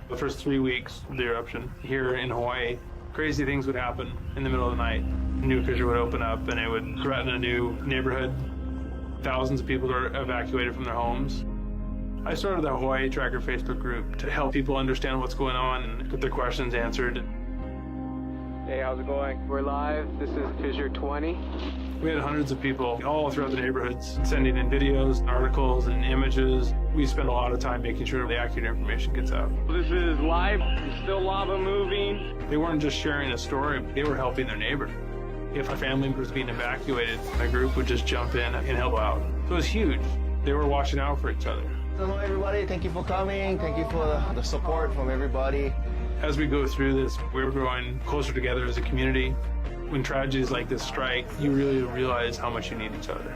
The first 3 weeks of the eruption here in Hawaii, crazy things would happen in the middle of the night. A new fissure would open up and it would threaten a new neighborhood. Thousands of people are evacuated from their homes. I started the Hawaii Tracker Facebook group to help people understand what's going on and get their questions answered. Hey, how's it going? We're live. This is Fissure 20. We had hundreds of people all throughout the neighborhoods sending in videos, articles, and images. We spend a lot of time making sure the accurate information gets out. This is live. There's still lava moving. They weren't just sharing a story, they were helping their neighbor. If a family was being evacuated, my group would just jump in and help out. So it was huge. They were watching out for each other. Hello everybody, thank you for coming. Thank you for the support from everybody. As we go through this, we're growing closer together as a community. When tragedies like this strike, you really realize how much you need each other.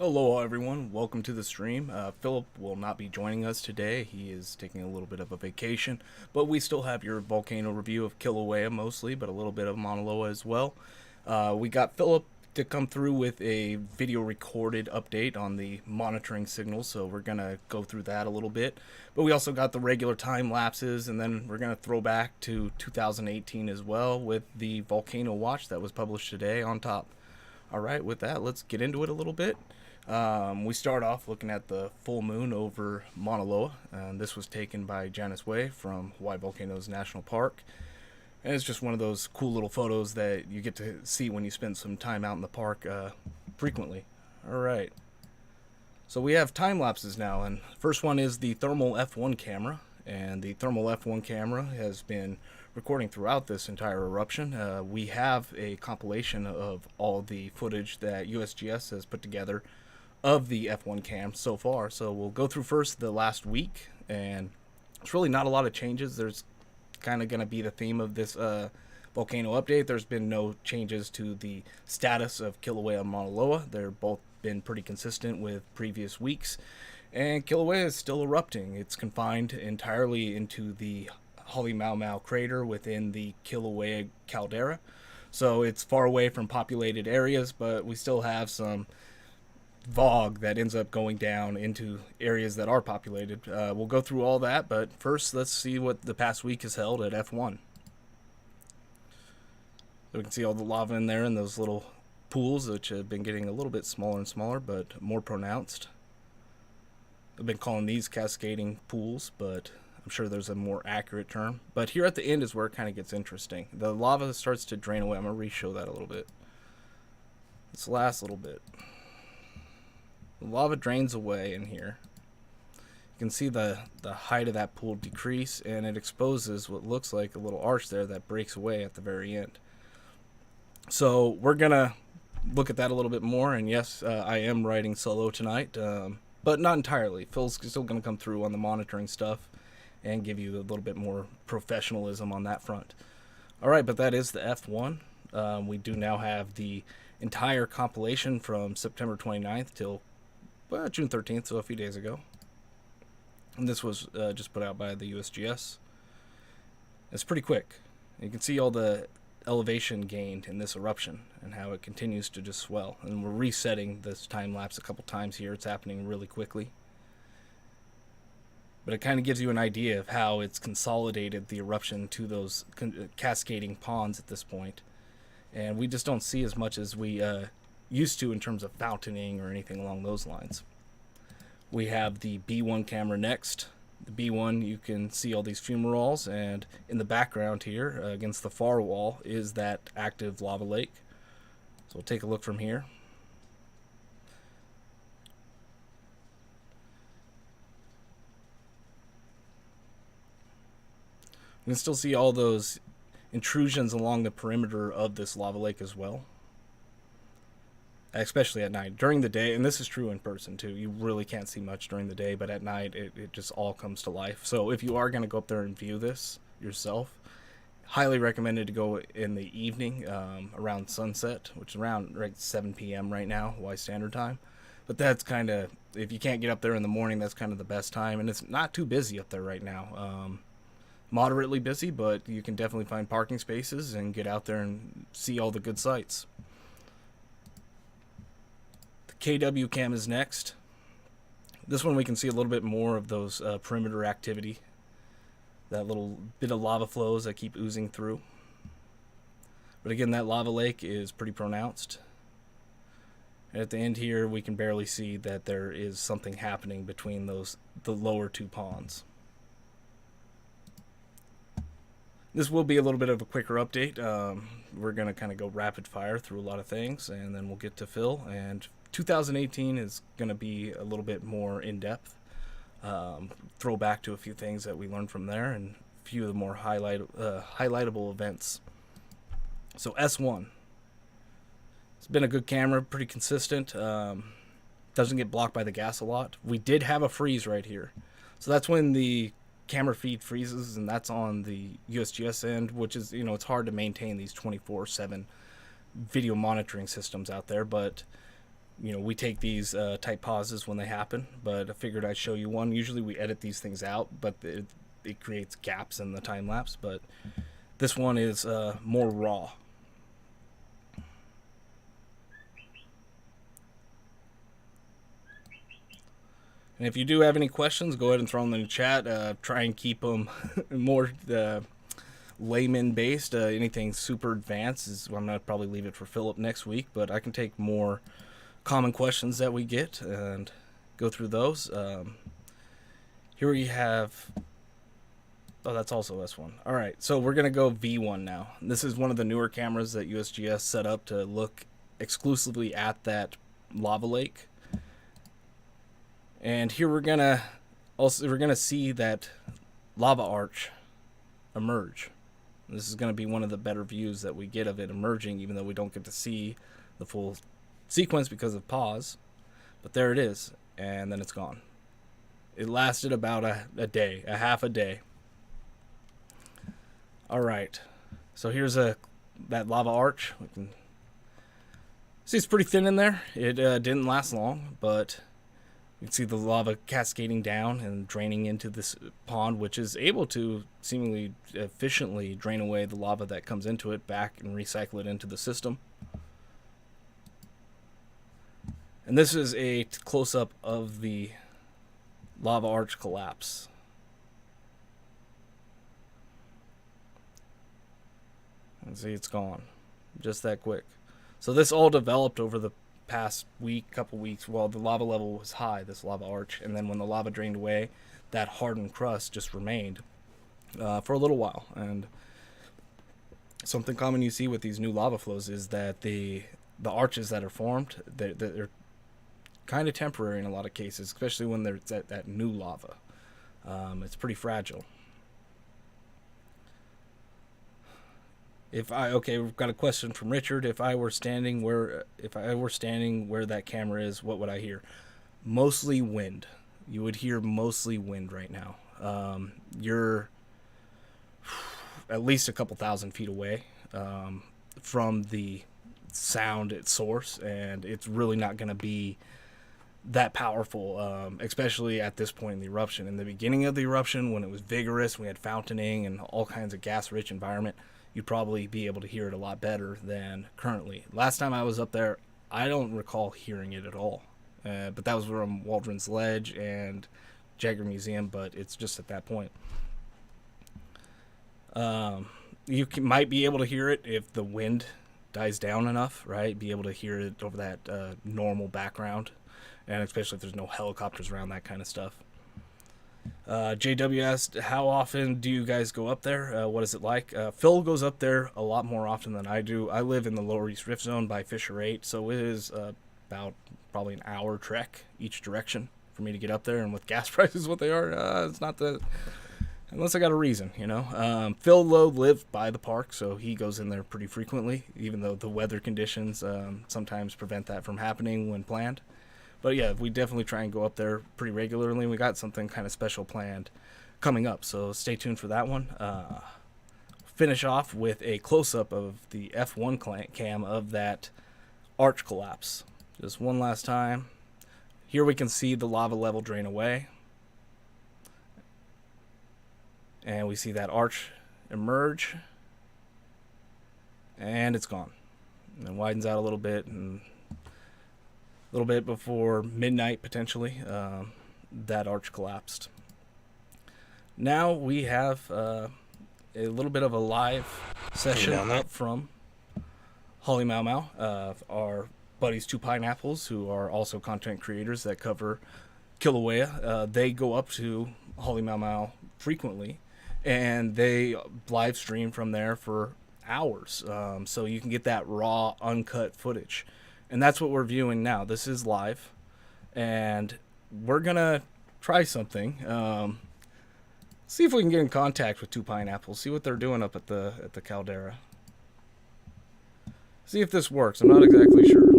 Aloha everyone, welcome to the stream. Philip will not be joining us today. He is taking a little bit of a vacation, but we still have your volcano review of Kilauea mostly, but a little bit of Maunaloa as well. We got Philip to come through with a video recorded update on the monitoring signals, so we're going to go through that a little bit. But we also got the regular time lapses, and then we're going to throw back to 2018 as well with the Volcano Watch that was published today on top. Alright, with that, let's get into it a little bit. We start off looking at the full moon over Maunaloa, and this was taken by Janice Way from Hawaiʻi Volcanoes National Park. And it's just one of those cool little photos that you get to see when you spend some time out in the park frequently. Alright, so we have time lapses now, and first one is the thermal F1 camera, and the thermal F1 camera has been recording throughout this entire eruption. We have a compilation of all the footage that USGS has put together of the F1 cam so far. So we'll go through first the last week, and it's really not a lot of changes. There's kind of going to be the theme of this volcano update. There's been no changes to the status of Kilauea and Maunaloa. They're both been pretty consistent with previous weeks, and Kilauea is still erupting. It's confined entirely into the Halemaumau crater within the Kilauea caldera, so it's far away from populated areas, but we still have some fog that ends up going down into areas that are populated. We'll go through all that, but first let's see what the past week has held at F1. So we can see all the lava in there and those little pools, which have been getting a little bit smaller and smaller, but more pronounced. I've been calling these cascading pools, but I'm sure there's a more accurate term. But here at the end is where it kind of gets interesting. The lava starts to drain away. I'm going to re-show that a little bit. This last little bit. The lava drains away in here. You can see the height of that pool decrease, and it exposes what looks like a little arch there that breaks away at the very end. So we're going to look at that a little bit more, and yes, I am riding solo tonight, but not entirely. Phil's still going to come through on the monitoring stuff and give you a little bit more professionalism on that front. All right, but that is the F1. We do now have the entire compilation from September 29th till June 13th, so a few days ago. And this was just put out by the USGS. It's pretty quick. You can see all the elevation gained in this eruption and how it continues to just swell. And we're resetting this time lapse a couple times here. It's happening really quickly. But it kind of gives you an idea of how it's consolidated the eruption to those cascading ponds at this point. And we just don't see as much as we used to in terms of fountaining or anything along those lines. We have the B1 camera next. The B1, you can see all these fumaroles, and in the background here, against the far wall, is that active lava lake. So we'll take a look from here. You can still see all those intrusions along the perimeter of this lava lake as well, especially at night. During the day, and this is true in person too, you really can't see much during the day, but at night it just all comes to life. So if you are going to go up there and view this yourself, highly recommended to go in the evening, around sunset, which is around 7 p.m. right now, Hawaii Standard Time. But that's kind of, if you can't get up there in the morning, that's kind of the best time, and it's not too busy up there right now. Moderately busy, but you can definitely find parking spaces and get out there and see all the good sights. The KW cam is next. This one we can see a little bit more of those perimeter activity, that little bit of lava flows that keep oozing through. But again, that lava lake is pretty pronounced. And at the end here, we can barely see that there is something happening between the lower two ponds. This will be a little bit of a quicker update. We're going to kind of go rapid fire through a lot of things, and then we'll get to Phil. And 2018 is going to be a little bit more in-depth. Throw back to a few things that we learned from there and a few of the more highlightable events. So S1. It's been a good camera, pretty consistent. Doesn't get blocked by the gas a lot. We did have a freeze right here. So that's when the camera feed freezes, and that's on the USGS end, which is, it's hard to maintain these 24/7 video monitoring systems out there, but we take these type pauses when they happen. But I figured I'd show you one. Usually we edit these things out, but it creates gaps in the time lapse, but this one is more raw. And if you do have any questions, go ahead and throw them in the chat. Try and keep them more layman-based. Anything super advanced I'm going to probably leave it for Philip next week, but I can take more common questions that we get and go through those. Here we have... Oh, that's also S1. All right, so we're going to go V1 now. This is one of the newer cameras that USGS set up to look exclusively at that lava lake. And here we're gonna see that lava arch emerge. This is gonna be one of the better views that we get of it emerging, even though we don't get to see the full sequence because of pause. But there it is, and then it's gone. It lasted about a day, a half a day. All right, so here's that lava arch. We can see it's pretty thin in there. It didn't last long, but you can see the lava cascading down and draining into this pond, which is able to seemingly efficiently drain away the lava that comes into it back and recycle it into the system. And this is a close-up of the lava arch collapse. And see, it's gone. Just that quick. So this all developed over the past week, couple weeks, while the lava level was high, this lava arch, and then when the lava drained away, that hardened crust just remained for a little while. And something common you see with these new lava flows is that the arches that are formed, they're kind of temporary in a lot of cases, especially when there's that new lava. It's pretty fragile. Okay, we've got a question from Richard. If I were standing where that camera is, what would I hear? Mostly wind. You would hear mostly wind right now. You're at least a couple thousand feet away from the sound at source, and it's really not going to be that powerful, especially at this point in the eruption. In the beginning of the eruption, when it was vigorous, we had fountaining and all kinds of gas-rich environment, you'd probably be able to hear it a lot better than currently. Last time I was up there, I don't recall hearing it at all. But that was from Waldron's Ledge and Jagger Museum, but it's just at that point. Might be able to hear it if the wind dies down enough, right? Be able to hear it over that normal background, and especially if there's no helicopters around, that kind of stuff. JW asked, how often do you guys go up there? What is it like? Phil goes up there a lot more often than I do. I live in the Lower East Rift Zone by Fisher 8, so it is about probably an hour trek each direction for me to get up there. And with gas prices what they are, it's not the... Unless I got a reason, you know. Phil Lowe lived by the park, so he goes in there pretty frequently, even though the weather conditions sometimes prevent that from happening when planned. But yeah, we definitely try and go up there pretty regularly. We got something kind of special planned coming up, so stay tuned for that one. Finish off with a close-up of the F1 cam of that arch collapse. Just one last time. Here we can see the lava level drain away. And we see that arch emerge. And it's gone. And it widens out a little bit, and a little bit before midnight, potentially, that arch collapsed. Now we have a little bit of a live session up from Holly Mau Mau, our buddies Two Pineapples, who are also content creators that cover Kilauea. They go up to Holly Mau Mau frequently, and they live stream from there for hours, so you can get that raw, uncut footage. And that's what we're viewing now. This is live, and we're gonna try something. See if we can get in contact with Two Pineapples. See what they're doing up at the caldera. See if this works. I'm not exactly sure.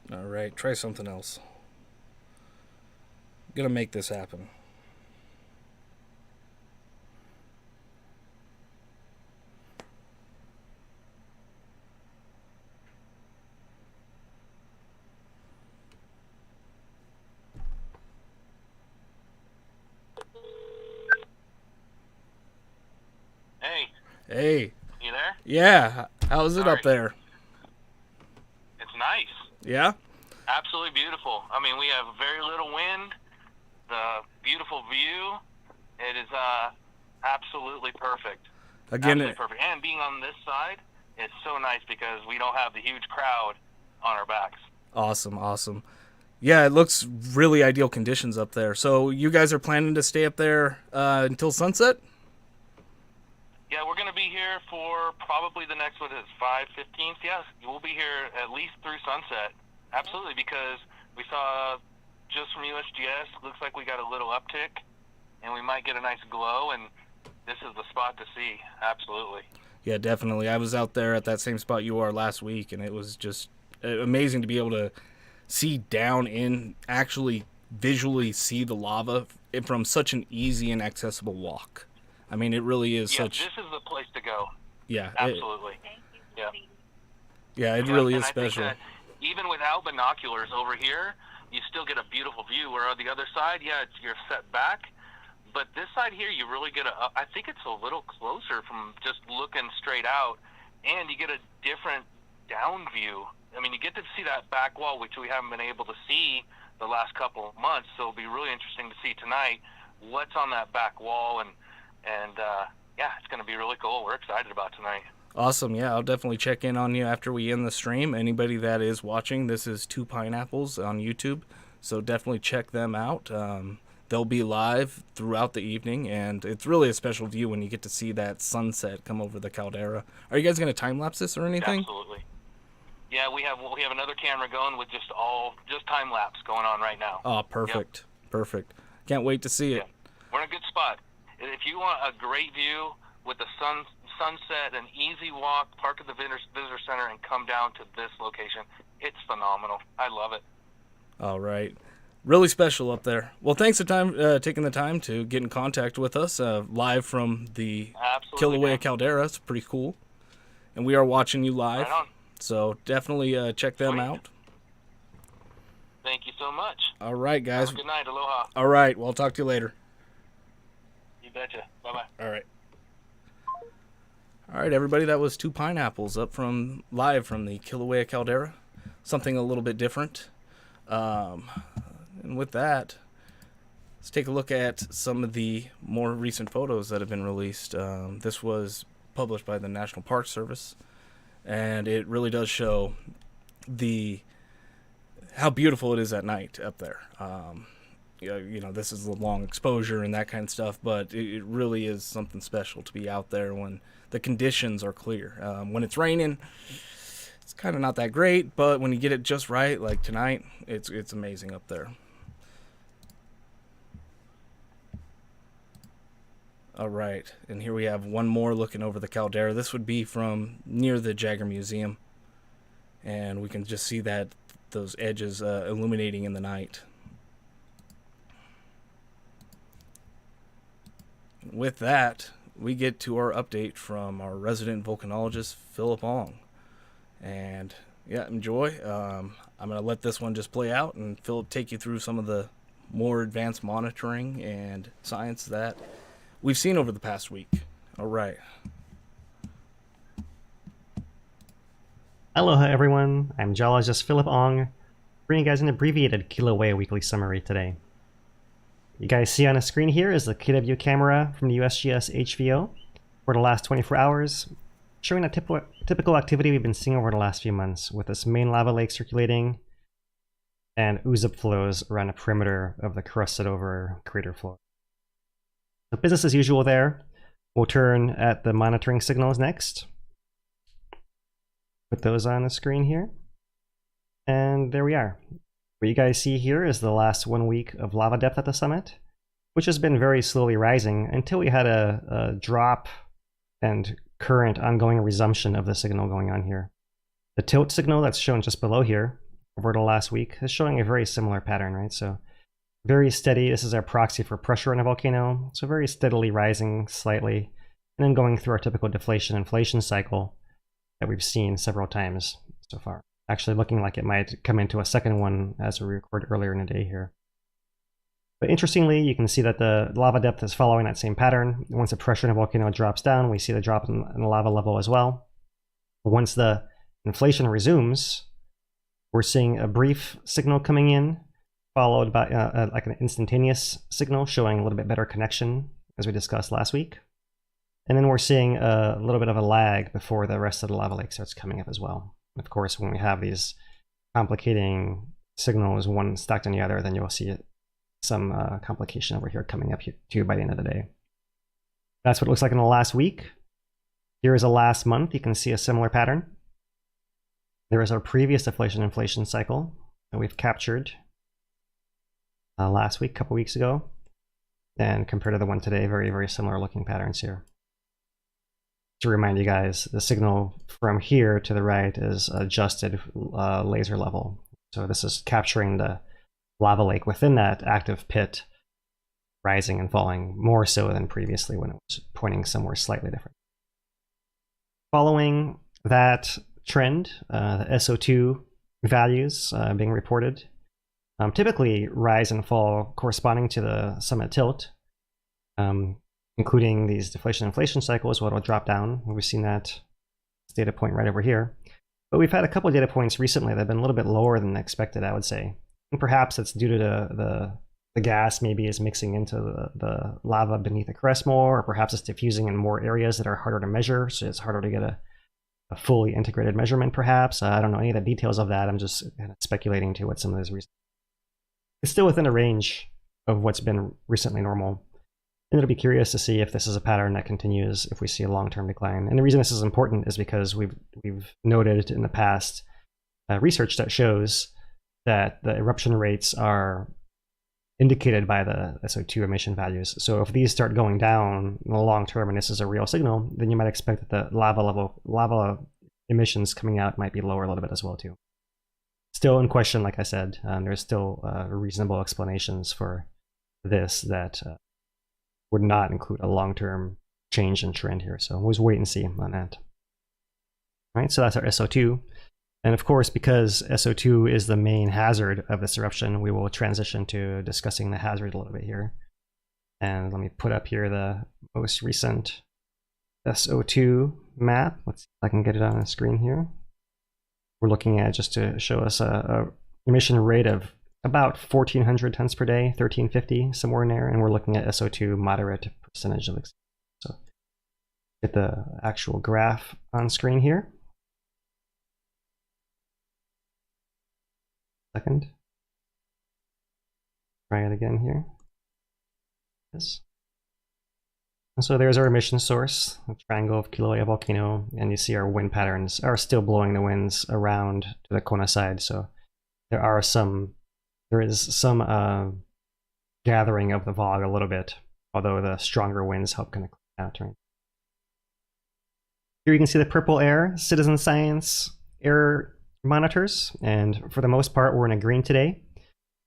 Alright, try something else. I'm gonna make this happen. Hey. Hey. You there? Yeah. How's it up there? It's nice. Yeah? Absolutely beautiful. I mean, we have very little wind, the beautiful view. It is absolutely perfect. Again, absolutely perfect. And being on this side, it's so nice because we don't have the huge crowd on our backs. Awesome, awesome. Yeah, it looks really ideal conditions up there. So you guys are planning to stay up there until sunset? Yeah, we're going to be here for probably the next, 5/15th? Yes, we'll be here at least through sunset. Absolutely, because we saw just from USGS, looks like we got a little uptick, and we might get a nice glow, and this is the spot to see. Absolutely. Yeah, definitely. I was out there at that same spot you are last week, and it was just amazing to be able to see down in, actually visually see the lava from such an easy and accessible walk. I mean, it really is such... this is the place to go. Yeah. Absolutely. Yeah, it really is special. I think that even without binoculars over here, you still get a beautiful view, where on the other side, you're set back. But this side here, you really get I think it's a little closer from just looking straight out, and you get a different down view I mean, you get to see that back wall, which we haven't been able to see the last couple of months. So it'll be really interesting to see tonight what's on that back wall, and yeah, it's going to be really cool. We're excited about tonight. Awesome. Yeah, I'll definitely check in on you after we end the stream. Anybody that is watching, this is Two Pineapples on YouTube, so definitely check them out. They'll be live throughout the evening, and it's really a special view when you get to see that sunset come over the caldera. Are you guys going to time-lapse this or anything? Absolutely. Yeah, we have another camera going with just time-lapse going on right now. Oh, perfect. Yep. Perfect. Can't wait to see it. Yeah. We're in a good spot. If you want a great view with the sunset, an easy walk, park at the visitor center, and come down to this location, it's phenomenal. I love it. All right. Really special up there. Well, thanks for taking the time to get in contact with us live from the Kilauea caldera. It's pretty cool. And we are watching you live. Right on. So definitely check them out. Thank you so much. All right, guys. Have a good night. Aloha. All right. Well, I'll talk to you later. You betcha. Bye-bye. All right. All right, everybody. That was Two Pineapples live from the Kilauea caldera. Something a little bit different. And with that, let's take a look at some of the more recent photos that have been released. This was published by the National Park Service, and it really does show how beautiful it is at night up there. You know, this is a long exposure and that kind of stuff, but it really is something special to be out there when the conditions are clear. When it's raining, it's kind of not that great, but when you get it just right, like tonight, it's amazing up there. All right, and here we have one more looking over the caldera. This would be from near the Jagger Museum, and we can just see those edges illuminating in the night. With that, we get to our update from our resident volcanologist, Philip Ong. And yeah, enjoy. I'm going to let this one just play out, and Philip take you through some of the more advanced monitoring and science that we've seen over the past week. All right. Aloha, everyone. I'm geologist Philip Ong, bringing you guys an abbreviated Kilauea weekly summary today. You guys see on the screen here is the KW camera from the USGS HVO for the last 24 hours, showing a typical activity we've been seeing over the last few months, with this main lava lake circulating and ooze-up flows around the perimeter of the crusted over crater floor. So business as usual there. We'll turn at the monitoring signals next. Put those on the screen here. And there we are. What you guys see here is the last 1 week of lava depth at the summit, which has been very slowly rising until we had a drop and current ongoing resumption of the signal going on here. The tilt signal that's shown just below here over the last week is showing a very similar pattern, right? So very steady. This is our proxy for pressure in a volcano. So very steadily rising slightly, and then going through our typical deflation-inflation cycle that we've seen several times so far. Actually looking like it might come into a second one as we record earlier in the day here. But interestingly, you can see that the lava depth is following that same pattern. Once the pressure in a volcano drops down, we see the drop in the lava level as well. Once the inflation resumes, we're seeing a brief signal coming in, followed by like an instantaneous signal showing a little bit better connection, as we discussed last week. And then we're seeing a little bit of a lag before the rest of the lava lake starts coming up as well. Of course, when we have these complicating signals, one stacked on the other, then you'll see some complication over here coming up to you by the end of the day. That's what it looks like in the last week. Here is a last month. You can see a similar pattern. There is our previous deflation-inflation cycle that we've captured last week, a couple weeks ago. And compared to the one today, very, very similar looking patterns here. To remind you guys, the signal from here to the right is adjusted laser level. So this is capturing the lava lake within that active pit, rising and falling more so than previously when it was pointing somewhere slightly different. Following that trend, the SO2 values being reported typically rise and fall corresponding to the summit tilt. Including these deflation-inflation cycles, what will drop down. We've seen that data point right over here. But we've had a couple of data points recently that have been a little bit lower than expected, I would say. And perhaps it's due to the gas maybe is mixing into the lava beneath the crest more, or perhaps it's diffusing in more areas that are harder to measure, so it's harder to get a fully integrated measurement, perhaps. I don't know any of the details of that. I'm just kind of speculating to what some of those reasons. It's still within a range of what's been recently normal. And it'll be curious to see if this is a pattern that continues if we see a long-term decline. And the reason this is important is because we've noted in the past research that shows that the eruption rates are indicated by the SO2 emission values. So if these start going down in the long term and this is a real signal, then you might expect that the lava emissions coming out might be lower a little bit as well too. Still in question, like I said, there's still reasonable explanations for this that would not include a long-term change in trend here. So we'll just wait and see on that. All right, so that's our SO2. And of course, because SO2 is the main hazard of this eruption, we will transition to discussing the hazard a little bit here. And let me put up here the most recent SO2 map. Let's see if I can get it on the screen here. We're looking at, just to show us a emission rate of about 1,400 tons per day, 1,350, somewhere in there. And we're looking at SO2 moderate percentage of. So get the actual graph on screen here. Second. Try it again here. Yes. And so there's our emission source, the triangle of Kīlauea volcano, and you see our wind patterns are still blowing the winds around to the Kona side. So there is some gathering of the fog a little bit, although the stronger winds help kind of clear out. Right? Here you can see the purple air, citizen science air monitors, and for the most part we're in a green today.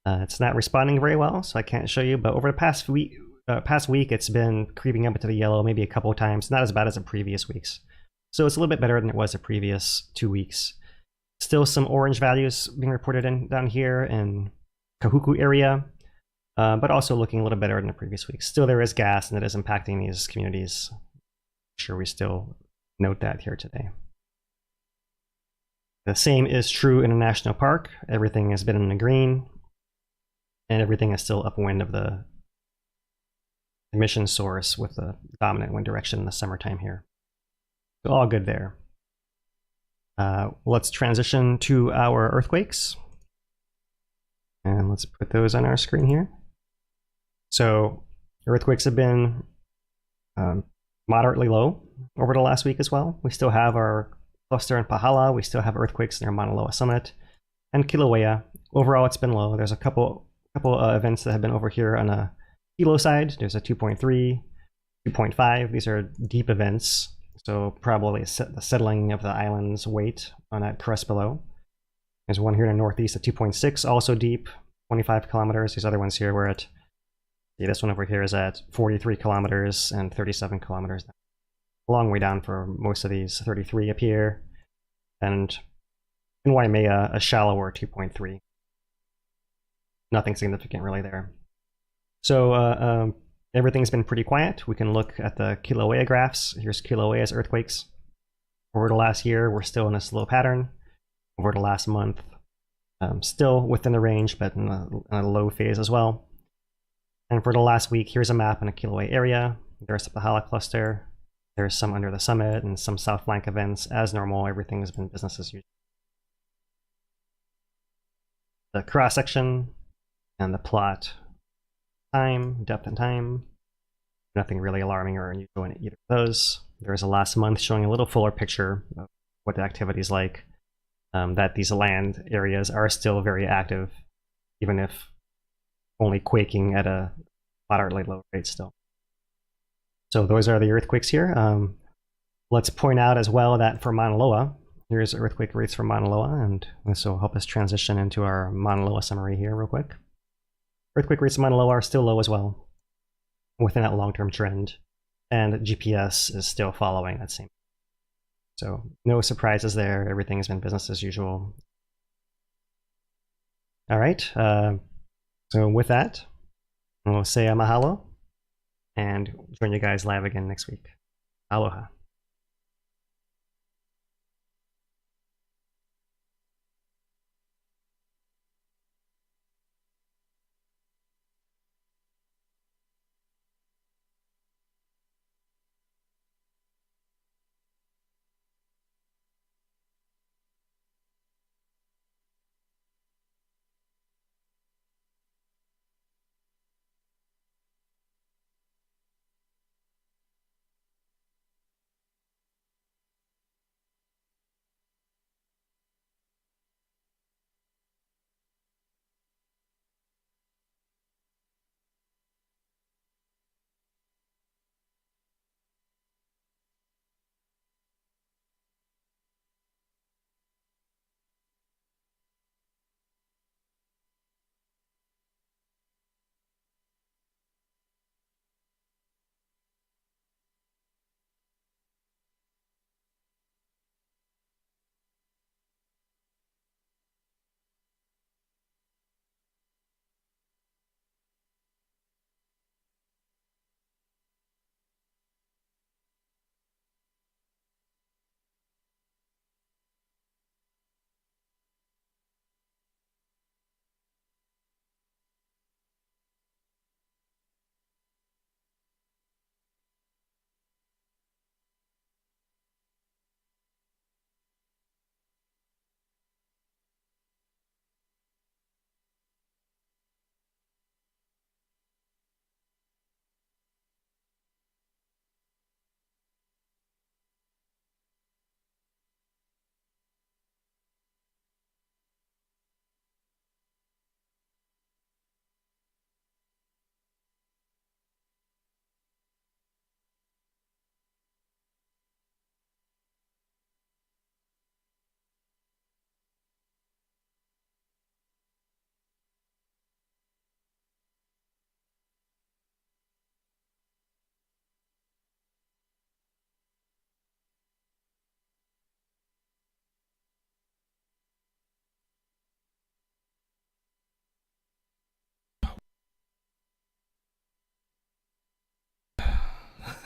It's not responding very well, so I can't show you, but over the past week it's been creeping up into the yellow maybe a couple of times, not as bad as the previous weeks. So it's a little bit better than it was the previous 2 weeks. Still some orange values being reported down here in Kahuku area, but also looking a little better than the previous weeks. Still there is gas and it is impacting these communities. I'm sure we still note that here today. The same is true in a national park. Everything has been in the green, and everything is still upwind of the emission source with the dominant wind direction in the summertime here. So all good there. Let's transition to our earthquakes. And let's put those on our screen here. So earthquakes have been moderately low over the last week as well. We still have our cluster in Pahala. We still have earthquakes near Maunaloa Summit and Kilauea. Overall, it's been low. There's a couple events that have been over here on a kilo side. There's a 2.3, 2.5. These are deep events, so probably the settling of the island's weight on that crest below. There's one here in the northeast at 2.6, also deep, 25 kilometers. These other ones here were at, see, this one over here is at 43 kilometers and 37 kilometers. A long way down for most of these, 33 up here, and in Waimea, a shallower 2.3. Nothing significant really there. So everything's been pretty quiet. We can look at the Kilauea graphs. Here's Kilauea's earthquakes. Over the last year, we're still in a slow pattern. Over the last month, still within the range, but in a low phase as well. And for the last week, here's a map in the Kilauea area. There's the Pahala cluster. There's some under the summit and some south flank events. As normal, everything has been business as usual. The cross section and the plot time, depth and time. Nothing really alarming or unusual in either of those. There's a last month showing a little fuller picture of what the activity is like. That these land areas are still very active, even if only quaking at a moderately low rate still. So those are the earthquakes here. Let's point out as well that for Maunaloa, here's earthquake rates for Maunaloa, and this will help us transition into our Maunaloa summary here real quick. Earthquake rates in Maunaloa are still low as well, within that long-term trend, and GPS is still following that same. So no surprises there. Everything has been business as usual. All right. So with that, we'll say a mahalo and join you guys live again next week. Aloha.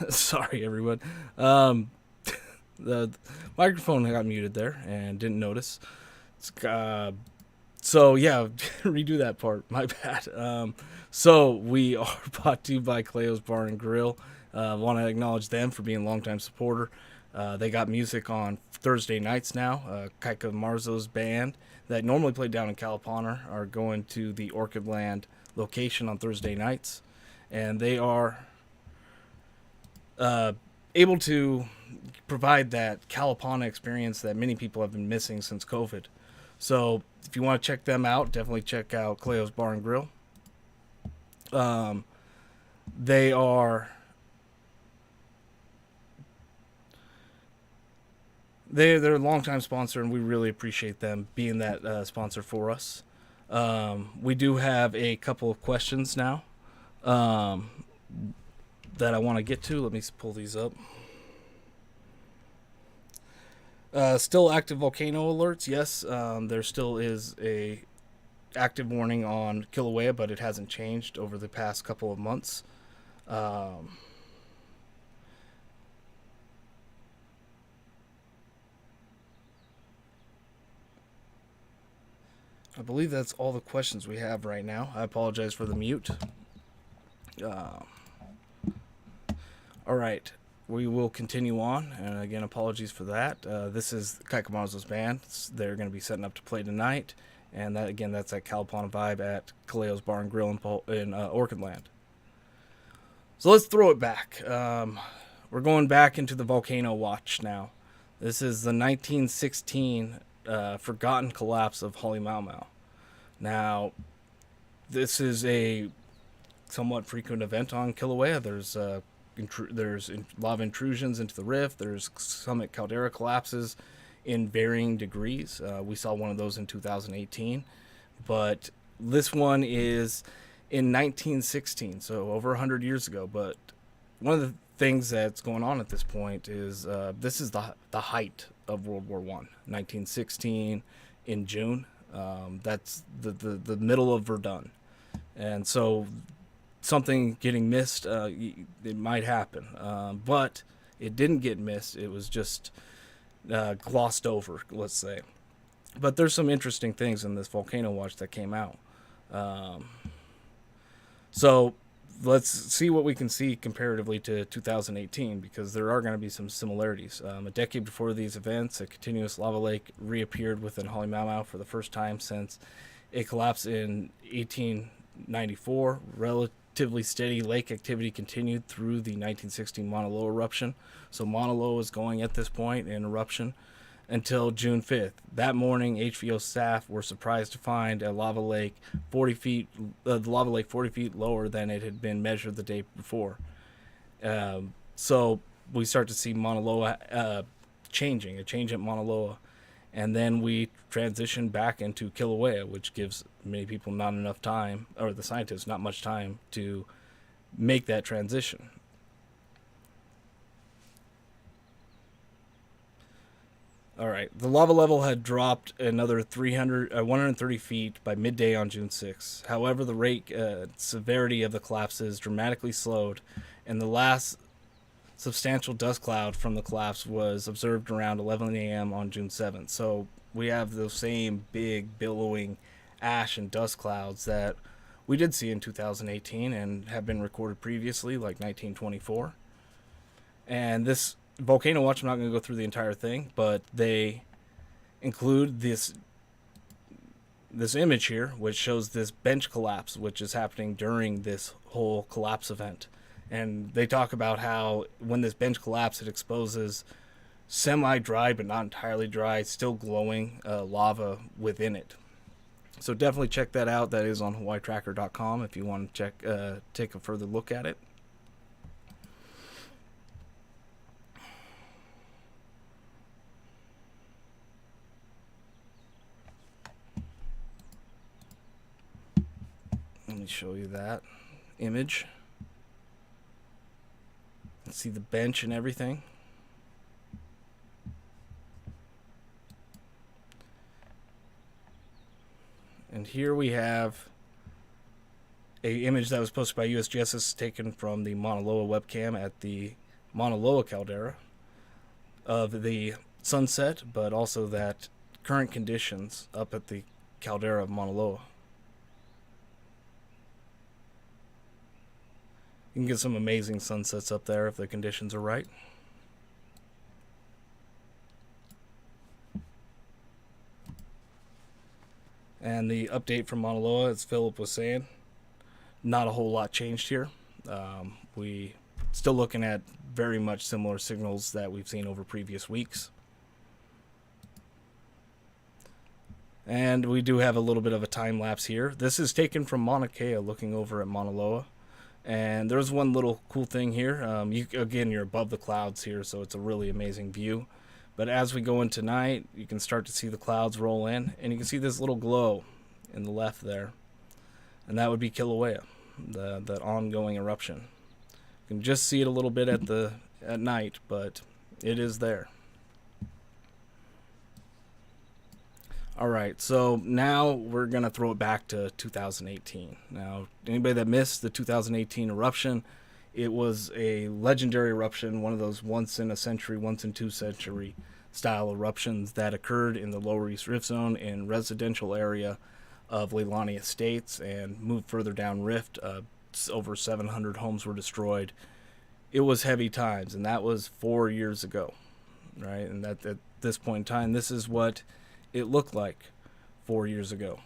Sorry, everyone. The microphone got muted there and didn't notice. So yeah, redo that part. My bad. So we are brought to you by Kilauea's Bar and Grill. Want to acknowledge them for being a longtime supporter. They got music on Thursday nights now. Kaika Marzo's band that normally played down in Kalapana are going to the Orchid Land location on Thursday nights, and they are able to provide that Kalapana experience that many people have been missing since COVID. So if you want to check them out, definitely check out Kilauea's Bar and Grill. They are they're a longtime sponsor, and we really appreciate them being that sponsor for us. We do have a couple of questions now that I want to get to. Let me pull these up. Still active volcano alerts. Yes, there still is a active warning on Kilauea, but it hasn't changed over the past couple of months. I believe that's all the questions we have right now. I apologize for the mute. All right. We will continue on, and again, apologies for that. This is Kaika Marzo's band. They're going to be setting up to play tonight, and that again, that's at Kalapana Vibe at Kilauea's Bar and Grill in Orchid Land. So let's throw it back. We're going back into the volcano watch now. This is the 1916 forgotten collapse of Hawaiʻi. Now, this is a somewhat frequent event on Kilauea. There's lava intrusions into the rift. There's summit caldera collapses in varying degrees. We saw one of those in 2018, but this one is in 1916, so over 100 years ago. But one of the things that's going on at this point is this is the height of World War I, 1916 in June. That's the middle of Verdun, and so something getting missed, it might happen, but it didn't get missed. It was just glossed over, let's say. But there's some interesting things in this volcano watch that came out. So let's see what we can see comparatively to 2018, because there are going to be some similarities. A decade before these events, a continuous lava lake reappeared within Hawaiʻi for the first time since a collapse in 1894. Relatively steady lake activity continued through the 1916 Maunaloa eruption. So Maunaloa was going at this point in eruption until June 5th. That morning, HVO staff were surprised to find the lava lake 40 feet lower than it had been measured the day before. So we start to see Maunaloa changing, a change at Maunaloa. And then we transition back into Kilauea, which gives many people not enough time, or the scientists not much time, to make that transition. All right, the lava level had dropped another 130 feet by midday on June 6th. However, the rate severity of the collapses dramatically slowed, and the last substantial dust cloud from the collapse was observed around 11 a.m. on June 7th. So we have those same big billowing ash and dust clouds that we did see in 2018 and have been recorded previously, like 1924. And this volcano watch, I'm not going to go through the entire thing, but they include this image here, which shows this bench collapse, which is happening during this whole collapse event. And they talk about how when this bench collapses, it exposes semi-dry but not entirely dry, still glowing lava within it. So definitely check that out. That is on hawaiitracker.com if you want to take a further look at it. Let me show you that image. See the bench and everything. And here we have a image that was posted by USGS, taken from the Mauna Loa webcam at the Mauna caldera of the sunset, but also that current conditions up at the caldera of Mauna Loa. You can get some amazing sunsets up there if the conditions are right. And the update from Mauna Loa, as Philip was saying, not a whole lot changed here. We still looking at very much similar signals that we've seen over previous weeks. And we do have a little bit of a time lapse here. This is taken from Mauna Kea, looking over at Mauna Loa. And there's one little cool thing here. Again, you're above the clouds here, so it's a really amazing view. But as we go into night, you can start to see the clouds roll in, and you can see this little glow in the left there. And that would be Kilauea, that ongoing eruption. You can just see it a little bit at night, but it is there. Alright, so now we're going to throw it back to 2018. Now, anybody that missed the 2018 eruption, it was a legendary eruption, one of those once in a century, once in 2 century style eruptions that occurred in the Lower East Rift Zone in residential area of Leilani Estates and moved further down Rift. Over 700 homes were destroyed. It was heavy times, and that was 4 years ago, right? And at this point in time, this is what it looked like 4 years ago.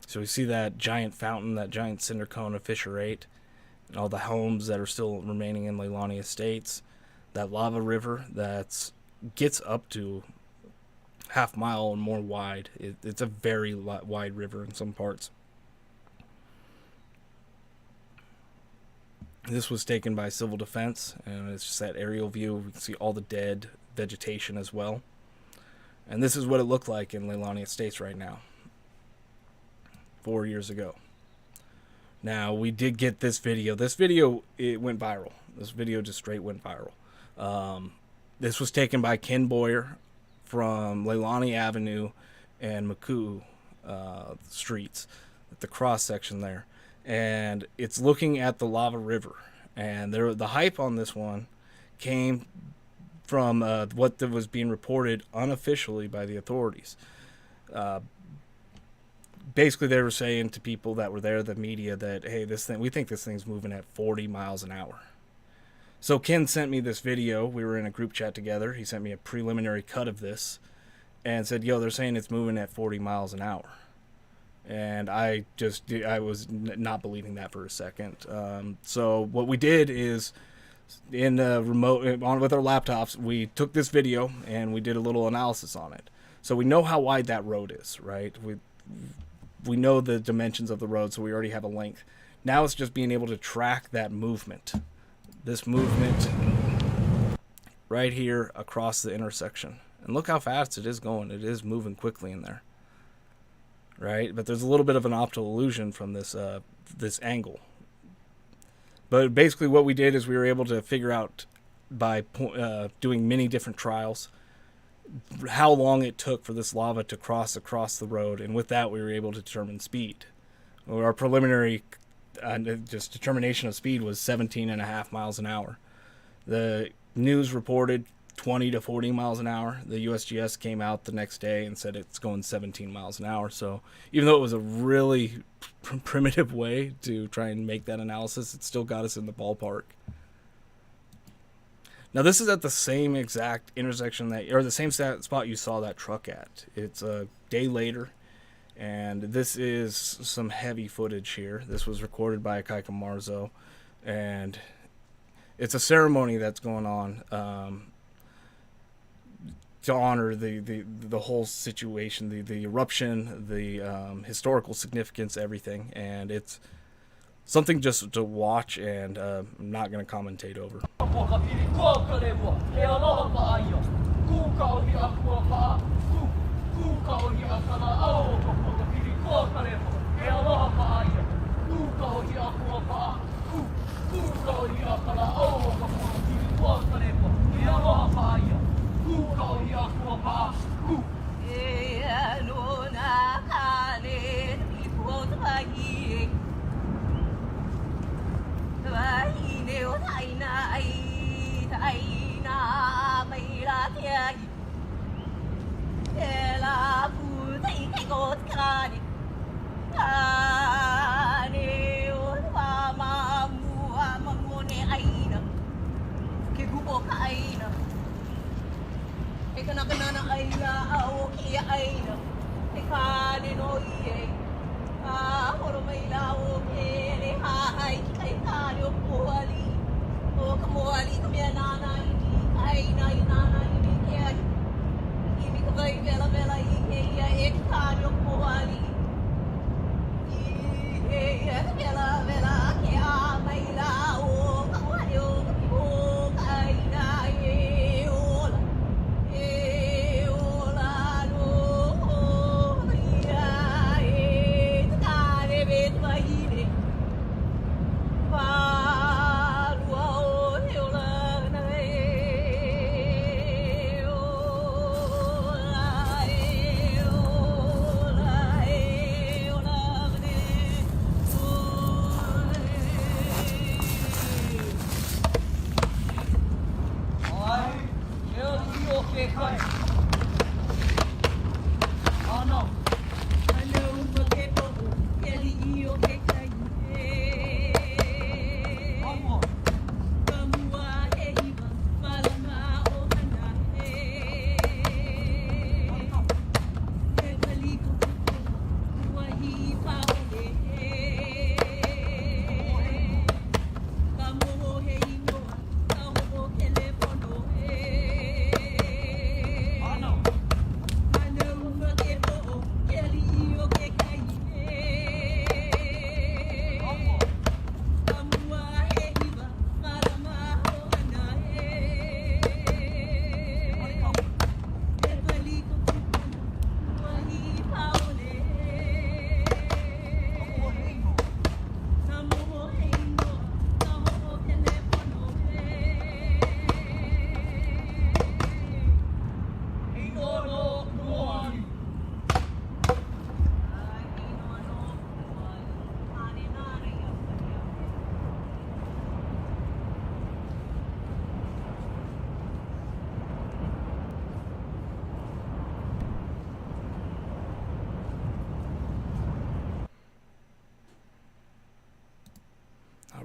So we see that giant fountain, that giant cinder cone of Fissure 8, and all the homes that are still remaining in Leilani Estates. That lava river that gets up to half mile and more wide. It's a very wide river in some parts. This was taken by Civil Defense, and it's just that aerial view. We can see all the dead vegetation as well. And this is what it looked like in Leilani Estates right now, 4 years ago. Now, we did get this video. This video, it went viral. This video just straight went viral. This was taken by Ken Boyer from Leilani Avenue and Makuu streets, at the cross section there. And it's looking at the lava river. And the hype on this one came from what was being reported unofficially by the authorities. Basically, they were saying to people that were there, the media, that, hey, we think this thing's moving at 40 miles an hour. So Ken sent me this video. We were in a group chat together. He sent me a preliminary cut of this and said, yo, they're saying it's moving at 40 miles an hour. And I was not believing that for a second. So what we did is, in the remote, with our laptops, we took this video and we did a little analysis on it. So we know how wide that road is, right? We know the dimensions of the road, so we already have a length. Now it's just being able to track that movement. This movement right here across the intersection. And look how fast it is going. It is moving quickly in there. Right? But there's a little bit of an optical illusion from this angle. But basically what we did is we were able to figure out by doing many different trials how long it took for this lava to cross across the road, and with that we were able to determine speed. Our preliminary just determination of speed was 17.5 miles an hour. The news reported 20 to 40 miles an hour. The USGS came out the next day and said it's going 17 miles an hour. So even though it was a really primitive way to try and make that analysis, it still got us in the ballpark. Now this is at the same exact intersection or the same spot you saw that truck at. It's a day later, and this is some heavy footage here. This was recorded by Kaika Marzo, and it's a ceremony that's going on to honor the whole situation, the eruption, the historical significance, everything, and it's something just to watch, and I'm not going to commentate over.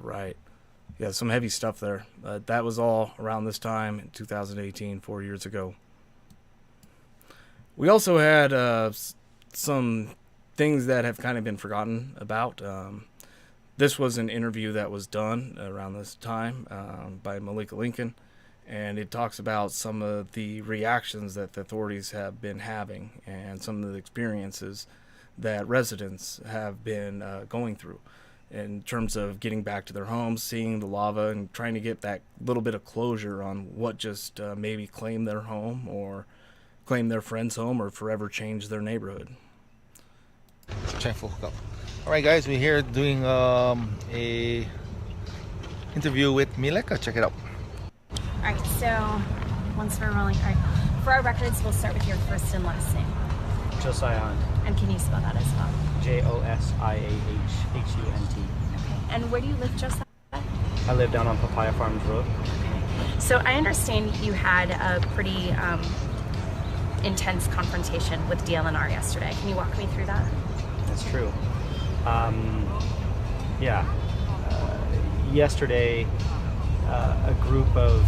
Right. Yeah, some heavy stuff there. That was all around this time in 2018, 4 years ago. We also had some things that have kind of been forgotten about. This was an interview that was done around this time by Malika Lincoln, and it talks about some of the reactions that the authorities have been having and some of the experiences that residents have been going through in terms of getting back to their homes, seeing the lava, and trying to get that little bit of closure on what just maybe claimed their home or claimed their friend's home or forever changed their neighborhood. Check for hookup. All right, guys, we're here doing a interview with Mileka. Check it out. All right, so once we're rolling, all right, for our records, we'll start with your first and last name. Josiah Hunt. And can you spell that as well? Josiahhunt. Okay. And where do you live, Josiah? I live down on Papaya Farms Road. So I understand you had a pretty intense confrontation with DLNR yesterday. Can you walk me through that? That's true. Yesterday, a group of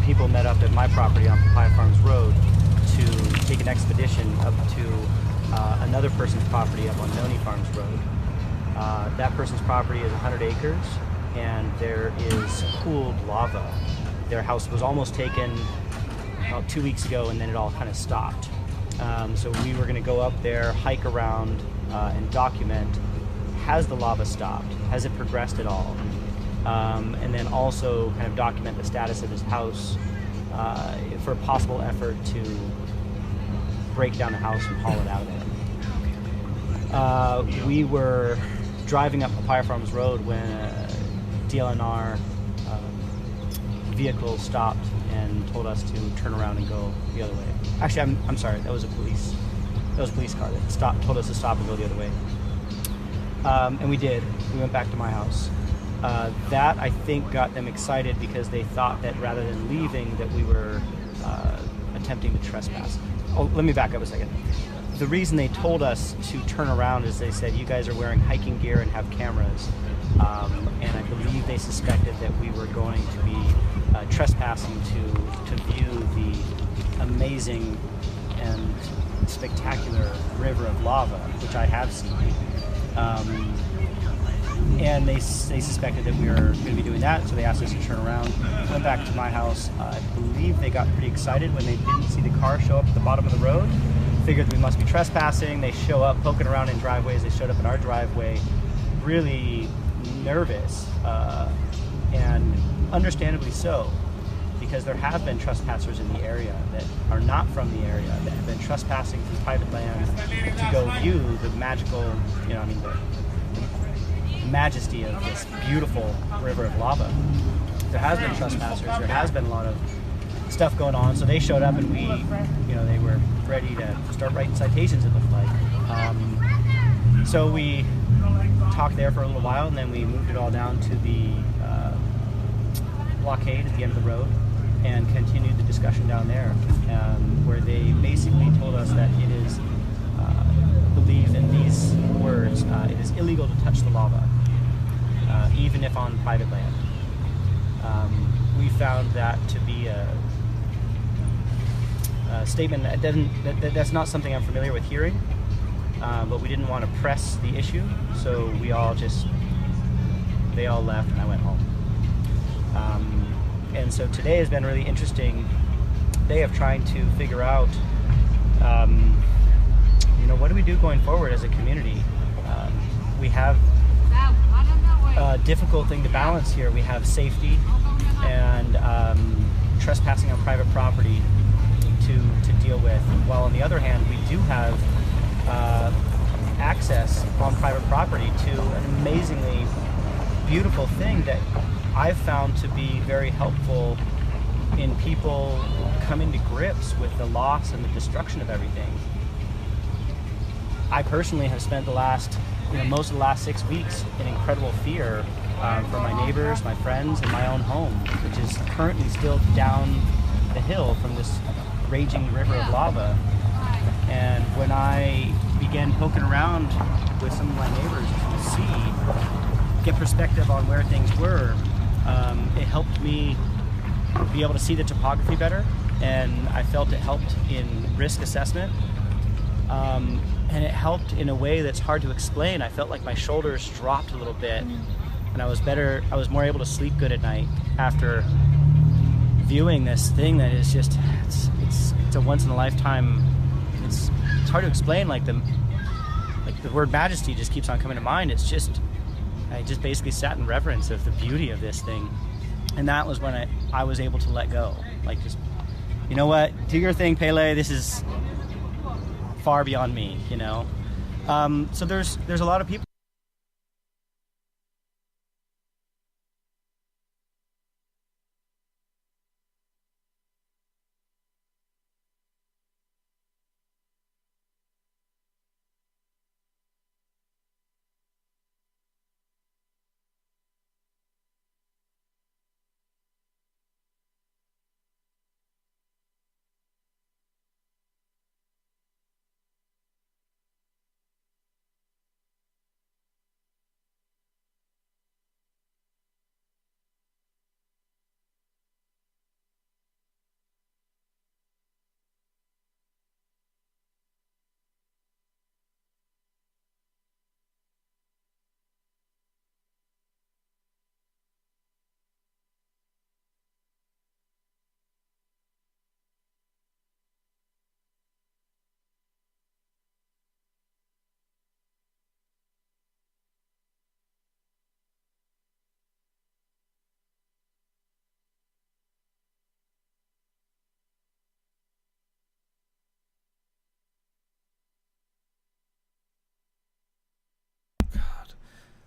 people met up at my property on Papaya Farms Road to take an expedition up to another person's property up on Noni Farms Road. That person's property is 100 acres, and there is pooled lava. Their house was almost taken about 2 weeks ago, and then it all kind of stopped. So we were going to go up there, hike around, and document, has the lava stopped? Has it progressed at all? And then also kind of document the status of his house for a possible effort to break down the house and haul it out of there. We were driving up Papaya Farms Road when a DLNR vehicle stopped and told us to turn around and go the other way. Actually, I'm sorry, that was a police car that told us to stop and go the other way. And we did. We went back to my house. That, I think, got them excited because they thought that rather than leaving, that we were attempting to trespass. Oh, let me back up a second. the reason they told us to turn around is they said, you guys are wearing hiking gear and have cameras. And I believe they suspected that we were going to be trespassing to view the amazing and spectacular river of lava, which I have seen. And they suspected that we were going to be doing that, so they asked us to turn around. Went back to my house. I believe they got pretty excited when they didn't see the car show up at the bottom of the road. Figured that we must be trespassing. They show up poking around in driveways. They showed up in our driveway, really nervous, and understandably so, because there have been trespassers in the area that are not from the area, that have been trespassing through private land to go view the magical, the majesty of this beautiful river of lava. There has been trespassers, there has been a lot of stuff going on, so they showed up and they were ready to start writing citations, it looked like. So we talked there for a little while, and then we moved it all down to the blockade at the end of the road and continued the discussion down there, where they basically told us that it is believed in these words, it is illegal to touch the lava, even if on private land. We found that to be a statement that's not something I'm familiar with hearing, but we didn't want to press the issue, so they all left and I went home. And so today has been a really interesting day of trying to figure out, what do we do going forward as a community? We have a difficult thing to balance here. We have safety and trespassing on private property to deal with, while on the other hand, we do have access on private property to an amazingly beautiful thing that I've found to be very helpful in people coming to grips with the loss and the destruction of everything. I personally have spent most of the last 6 weeks in incredible fear for my neighbors, my friends, and my own home, which is currently still down the hill from this raging river of lava. And when I began poking around with some of my neighbors to get perspective on where things were, it helped me be able to see the topography better, and I felt it helped in risk assessment, and it helped in a way that's hard to explain. I felt like my shoulders dropped a little bit, and I was more able to sleep good at night after viewing this thing that is just, it's a once in a lifetime. It's hard to explain, like the word majesty just keeps on coming to mind. I just basically sat in reverence of the beauty of this thing. And that was when I was able to let go. Like, just, you know what, do your thing, Pele, this is far beyond me, So there's a lot of people.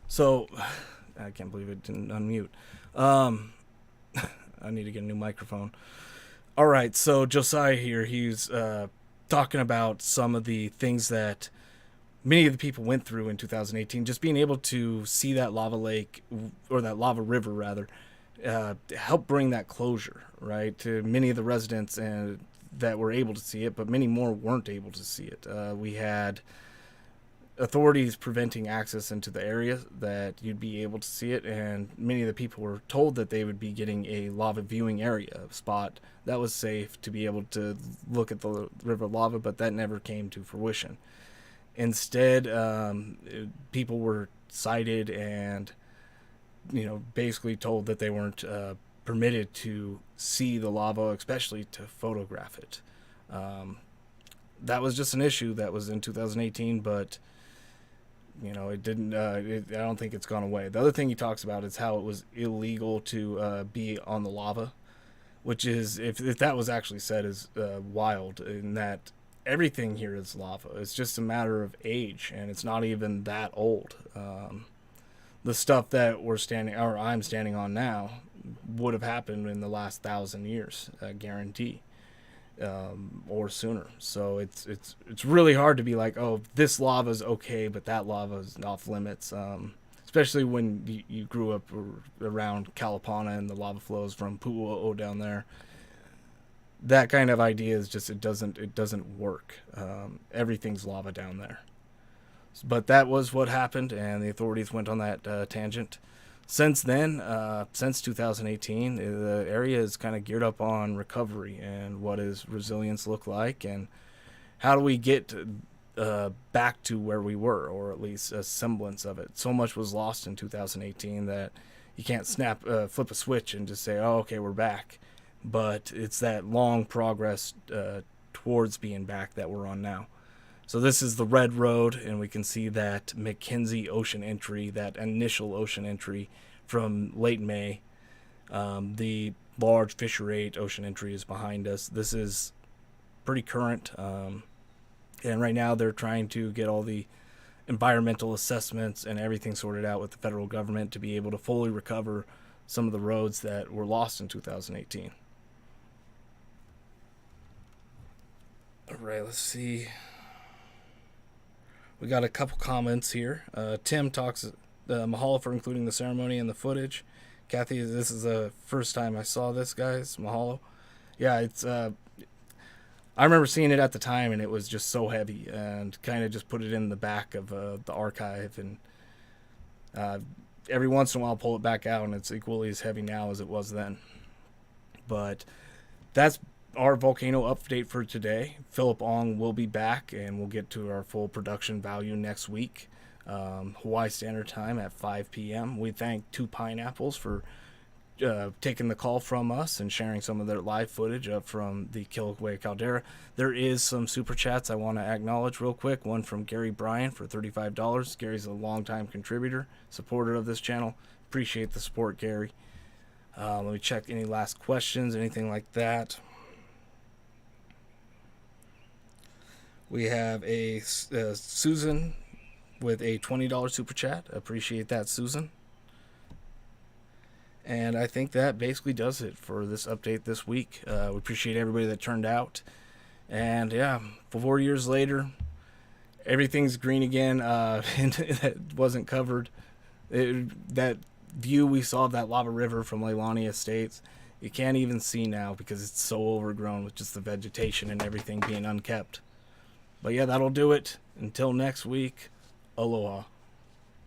So, I can't believe it didn't unmute. I need to get a new microphone. All right, so Josiah here, he's talking about some of the things that many of the people went through in 2018. Just being able to see that lava lake, or that lava river rather, help bring that closure, right, to many of the residents and that were able to see it, but many more weren't able to see it. We had authorities preventing access into the area that you'd be able to see it, and many of the people were told that they would be getting a lava viewing area, a spot that was safe to be able to look at the river lava, but that never came to fruition. Instead, people were cited and, basically told that they weren't permitted to see the lava, especially to photograph it. That was just an issue that was in 2018, but it didn't. I don't think it's gone away. The other thing he talks about is how it was illegal to be on the lava, which is, if that was actually said, is wild. In that everything here is lava. It's just a matter of age, and it's not even that old. The stuff that I'm standing on now would have happened in the last 1,000 years, guarantee. Or sooner. So it's really hard to be like, oh, this lava's okay, but that lava's off limits. Especially when you grew up around Kalapana and the lava flows from Pu'u'o down there. That kind of idea is just, it doesn't work. Everything's lava down there. But that was what happened, and the authorities went on that tangent. Since then, since 2018, the area is kind of geared up on recovery and what does resilience look like, and how do we get back to where we were, or at least a semblance of it. So much was lost in 2018 that you can't flip a switch and just say, oh, okay, we're back. But it's that long progress towards being back that we're on now. So this is the red road, and we can see that McKenzie ocean entry, that initial ocean entry from late May. The large Fissure 8 ocean entry is behind us. This is pretty current, and right now they're trying to get all the environmental assessments and everything sorted out with the federal government to be able to fully recover some of the roads that were lost in 2018. All right, let's see. We got a couple comments here. Tim talks, mahalo for including the ceremony and the footage. Kathy, this is the first time I saw this, guys. Mahalo. Yeah, it's. I remember seeing it at the time, and it was just so heavy, and kind of just put it in the back of the archive. And every once in a while, I'll pull it back out, and it's equally as heavy now as it was then. But that's our volcano update for today. Philip Ong will be back, and we'll get to our full production value next week, Hawaii Standard Time at 5 p.m. We thank Two Pineapples for taking the call from us and sharing some of their live footage up from the Kilauea caldera. There is some super chats I want to acknowledge real quick. One from Gary Bryan for $35. Gary's a longtime contributor, supporter of this channel. Appreciate the support, Gary. Let me check any last questions, anything like that. We have a Susan with a $20 super chat. Appreciate that, Susan. And I think that basically does it for this update this week. We appreciate everybody that turned out. And yeah, 4 years later, everything's green again. And that wasn't covered. That view we saw of that lava river from Leilani Estates, you can't even see now because it's so overgrown with just the vegetation and everything being unkept. But yeah, that'll do it. Until next week, aloha.